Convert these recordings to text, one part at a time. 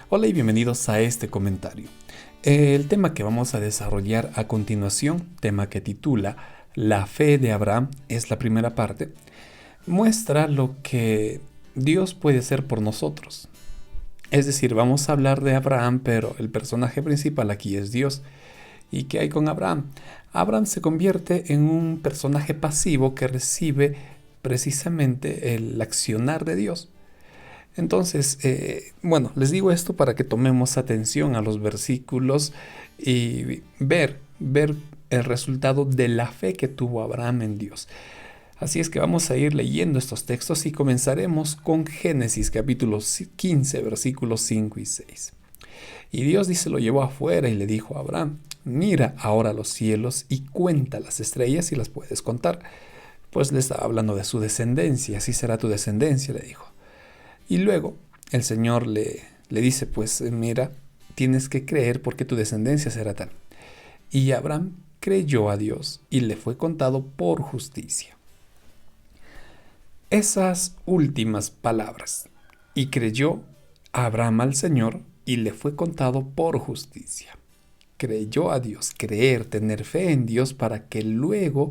Hola y bienvenidos a este comentario. El tema que vamos a desarrollar a continuación, tema que titula La fe de Abraham, es la primera parte, muestra lo que Dios puede hacer por nosotros. Es decir, vamos a hablar de Abraham, pero el personaje principal aquí es Dios. ¿Y qué hay con Abraham? Abraham se convierte en un personaje pasivo que recibe precisamente el accionar de Dios. Entonces, les digo esto para que tomemos atención a los versículos y ver el resultado de la fe que tuvo Abraham en Dios. Así es que vamos a ir leyendo estos textos y comenzaremos con Génesis capítulo 15, versículos 5 y 6. Y Dios dice, lo llevó afuera y le dijo a Abraham, mira ahora los cielos y cuenta las estrellas si las puedes contar. Pues le estaba hablando de su descendencia, así será tu descendencia, le dijo. Y luego el Señor le dice, pues mira, tienes que creer porque tu descendencia será tal. Y Abraham creyó a Dios y le fue contado por justicia. Esas últimas palabras, y creyó Abraham al Señor y le fue contado por justicia. Creyó a Dios, creer, tener fe en Dios para que luego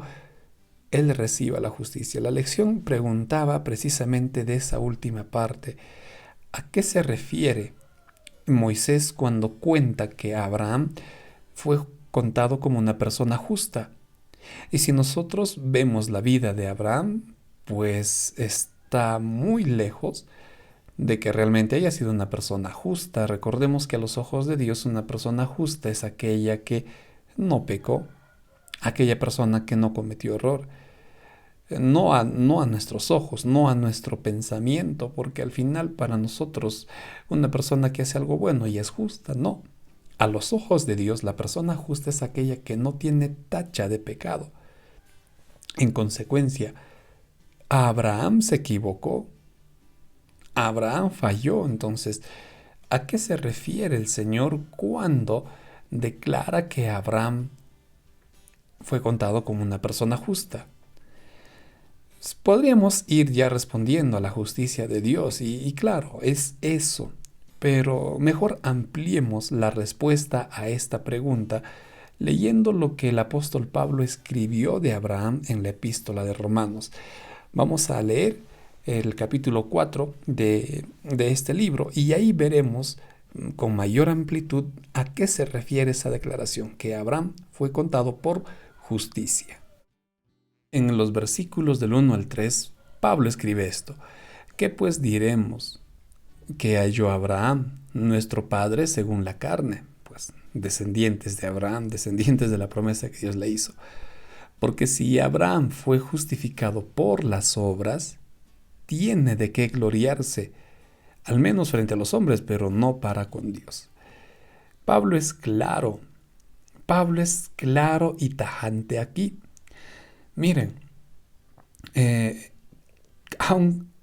él reciba la justicia. La lección preguntaba precisamente de esa última parte. ¿A qué se refiere Moisés cuando cuenta que Abraham fue contado como una persona justa? Y si nosotros vemos la vida de Abraham, pues está muy lejos de que realmente haya sido una persona justa. Recordemos que a los ojos de Dios una persona justa es aquella que no pecó, aquella persona que no cometió error. No a nuestros ojos, no a nuestro pensamiento, porque al final para nosotros una persona que hace algo bueno y es justa, no. A los ojos de Dios la persona justa es aquella que no tiene tacha de pecado. En consecuencia, Abraham se equivocó, Abraham falló. Entonces, ¿a qué se refiere el Señor cuando declara que Abraham fue contado como una persona justa? Podríamos ir ya respondiendo a la justicia de Dios y claro, es eso, pero mejor ampliemos la respuesta a esta pregunta leyendo lo que el apóstol Pablo escribió de Abraham en la epístola de Romanos. Vamos a leer el capítulo 4 de este libro y ahí veremos con mayor amplitud a qué se refiere esa declaración, que Abraham fue contado por justicia. En los versículos del 1 al 3, Pablo escribe esto. ¿Qué pues diremos? ¿Que halló Abraham, nuestro padre según la carne? Pues descendientes de Abraham, descendientes de la promesa que Dios le hizo. Porque si Abraham fue justificado por las obras, tiene de qué gloriarse, al menos frente a los hombres, pero no para con Dios. Pablo es claro y tajante aquí. Miren,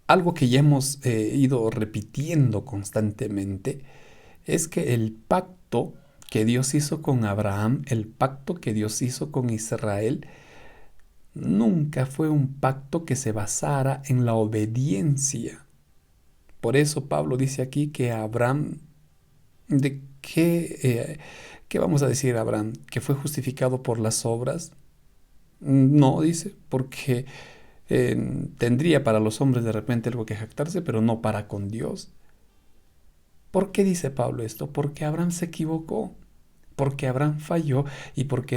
algo que ya hemos ido repitiendo constantemente es que el pacto que Dios hizo con Abraham, el pacto que Dios hizo con Israel, nunca fue un pacto que se basara en la obediencia. Por eso Pablo dice aquí que Abraham, ¿de qué vamos a decir Abraham? ¿Que fue justificado por las obras? No, dice, porque tendría para los hombres de repente algo que jactarse, pero no para con Dios. ¿Por qué dice Pablo esto? Porque Abraham se equivocó, porque Abraham falló y porque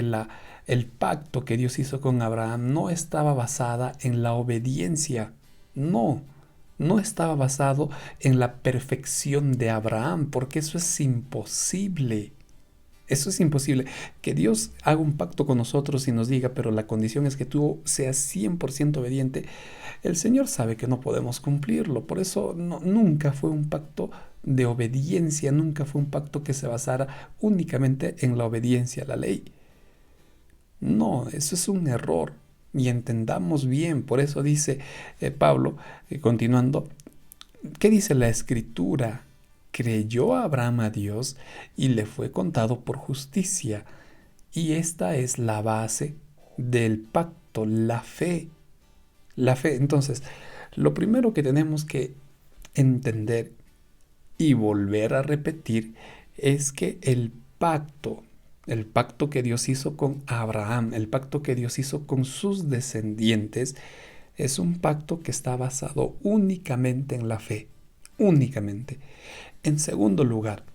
el pacto que Dios hizo con Abraham no estaba basada en la obediencia. No estaba basado en la perfección de Abraham, porque eso es imposible. Eso es imposible. Que Dios haga un pacto con nosotros y nos diga, pero la condición es que tú seas 100% obediente. El Señor sabe que no podemos cumplirlo. Por eso nunca fue un pacto de obediencia, nunca fue un pacto que se basara únicamente en la obediencia a la ley. No, eso es un error. Y entendamos bien. Por eso dice Pablo, continuando, ¿qué dice la Escritura? Creyó Abraham a Dios y le fue contado por justicia. Y esta es la base del pacto, la fe. La fe. Entonces, lo primero que tenemos que entender y volver a repetir es que el pacto que Dios hizo con Abraham, el pacto que Dios hizo con sus descendientes, es un pacto que está basado únicamente en la fe, únicamente. En segundo lugar,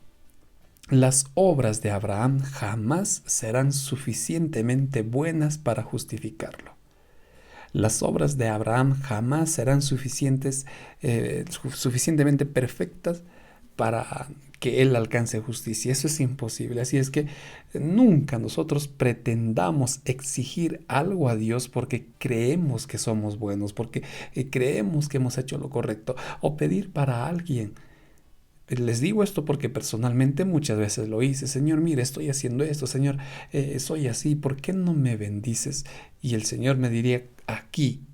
las obras de Abraham jamás serán suficientemente buenas para justificarlo. Las obras de Abraham jamás serán suficientemente perfectas para que él alcance justicia. Eso es imposible. Así es que nunca nosotros pretendamos exigir algo a Dios porque creemos que somos buenos, porque creemos que hemos hecho lo correcto, o pedir para alguien. Les digo esto porque personalmente muchas veces lo hice. Señor, mire, estoy haciendo esto. Señor, soy así. ¿Por qué no me bendices? Y el Señor me diría, aquí,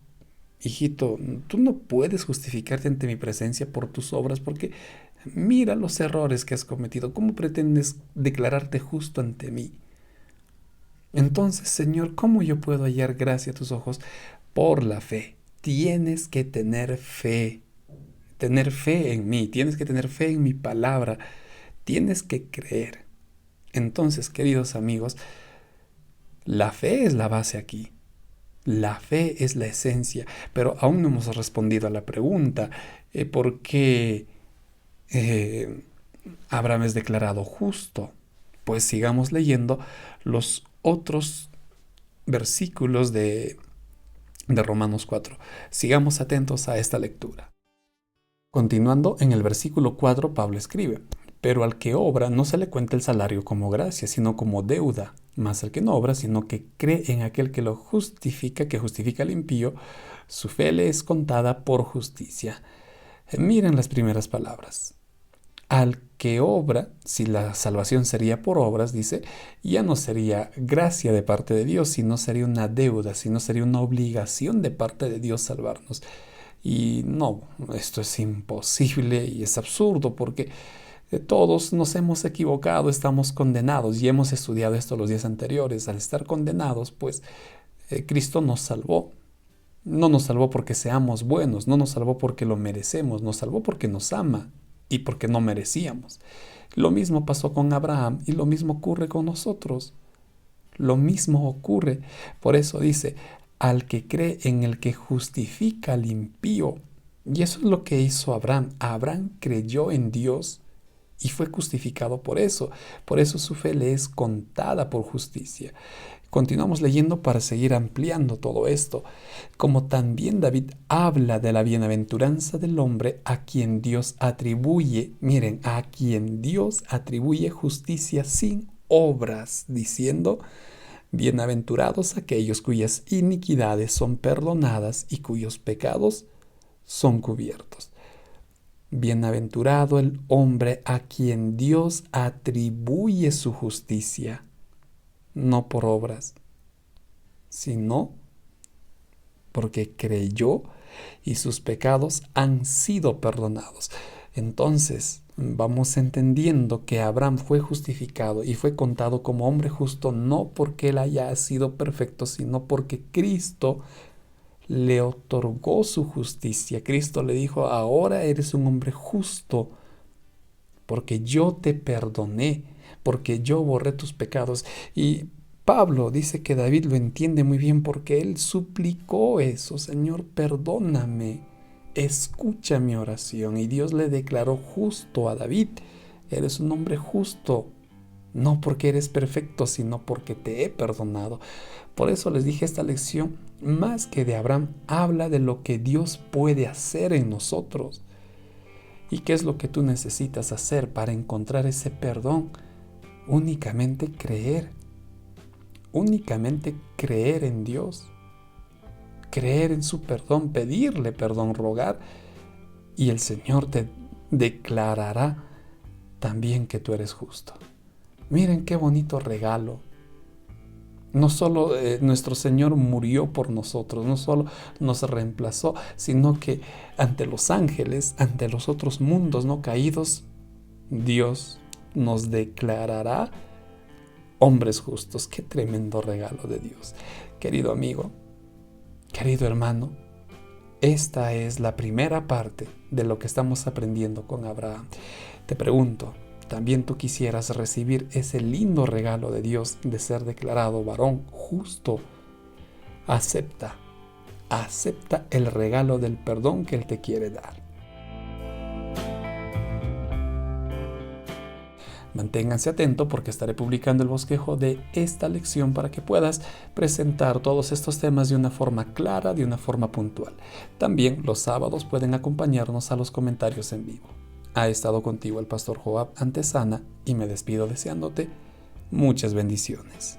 hijito, tú no puedes justificarte ante mi presencia por tus obras porque mira los errores que has cometido. ¿Cómo pretendes declararte justo ante mí? Entonces, Señor, ¿cómo yo puedo hallar gracia a tus ojos? Por la fe. Tienes que tener fe. Tener fe en mí, tienes que tener fe en mi palabra, tienes que creer. Entonces, queridos amigos, la fe es la base aquí, la fe es la esencia, pero aún no hemos respondido a la pregunta, ¿por qué Abraham es declarado justo? Pues sigamos leyendo los otros versículos de Romanos 4. Sigamos atentos a esta lectura. Continuando en el versículo 4, Pablo escribe, pero al que obra no se le cuenta el salario como gracia, sino como deuda, mas al que no obra, sino que cree en aquel que lo justifica, que justifica al impío, su fe le es contada por justicia. Miren las primeras palabras. Al que obra, si la salvación sería por obras, dice, ya no sería gracia de parte de Dios, sino sería una deuda, sino sería una obligación de parte de Dios salvarnos. Y no, esto es imposible y es absurdo porque todos nos hemos equivocado, estamos condenados y hemos estudiado esto los días anteriores. Al estar condenados, pues Cristo nos salvó. No nos salvó porque seamos buenos, no nos salvó porque lo merecemos, nos salvó porque nos ama y porque no merecíamos. Lo mismo pasó con Abraham y lo mismo ocurre con nosotros. Lo mismo ocurre. Por eso dice, al que cree en el que justifica al impío. Y eso es lo que hizo Abraham. Abraham creyó en Dios y fue justificado por eso. Por eso su fe le es contada por justicia. Continuamos leyendo para seguir ampliando todo esto. Como también David habla de la bienaventuranza del hombre a quien Dios atribuye, miren, a quien Dios atribuye justicia sin obras, diciendo, bienaventurados aquellos cuyas iniquidades son perdonadas y cuyos pecados son cubiertos. Bienaventurado el hombre a quien Dios atribuye su justicia, no por obras, sino porque creyó y sus pecados han sido perdonados. Entonces, vamos entendiendo que Abraham fue justificado y fue contado como hombre justo no porque él haya sido perfecto, sino porque Cristo le otorgó su justicia. Cristo le dijo, ahora eres un hombre justo porque yo te perdoné, porque yo borré tus pecados. Y Pablo dice que David lo entiende muy bien porque él suplicó eso, Señor, perdóname, escucha mi oración. Y Dios le declaró justo a David, eres un hombre justo, no porque eres perfecto, sino porque te he perdonado. Por eso les dije esta lección, más que de Abraham, habla de lo que Dios puede hacer en nosotros. ¿Y qué es lo que tú necesitas hacer para encontrar ese perdón? Únicamente creer en Dios, creer en su perdón, pedirle perdón, rogar, y el Señor te declarará también que tú eres justo. Miren qué bonito regalo. No solo nuestro Señor murió por nosotros, no solo nos reemplazó, sino que ante los ángeles, ante los otros mundos no caídos, Dios nos declarará hombres justos. Qué tremendo regalo de Dios. Querido amigo, querido hermano, Esta es la primera parte de lo que estamos aprendiendo con Abraham. Te pregunto, ¿también tú quisieras recibir ese lindo regalo de Dios de ser declarado varón justo? Acepta el regalo del perdón que Él te quiere dar. Manténganse atentos porque estaré publicando el bosquejo de esta lección para que puedas presentar todos estos temas de una forma clara, de una forma puntual. También los sábados pueden acompañarnos a los comentarios en vivo. Ha estado contigo el pastor Joab Antesana y me despido deseándote muchas bendiciones.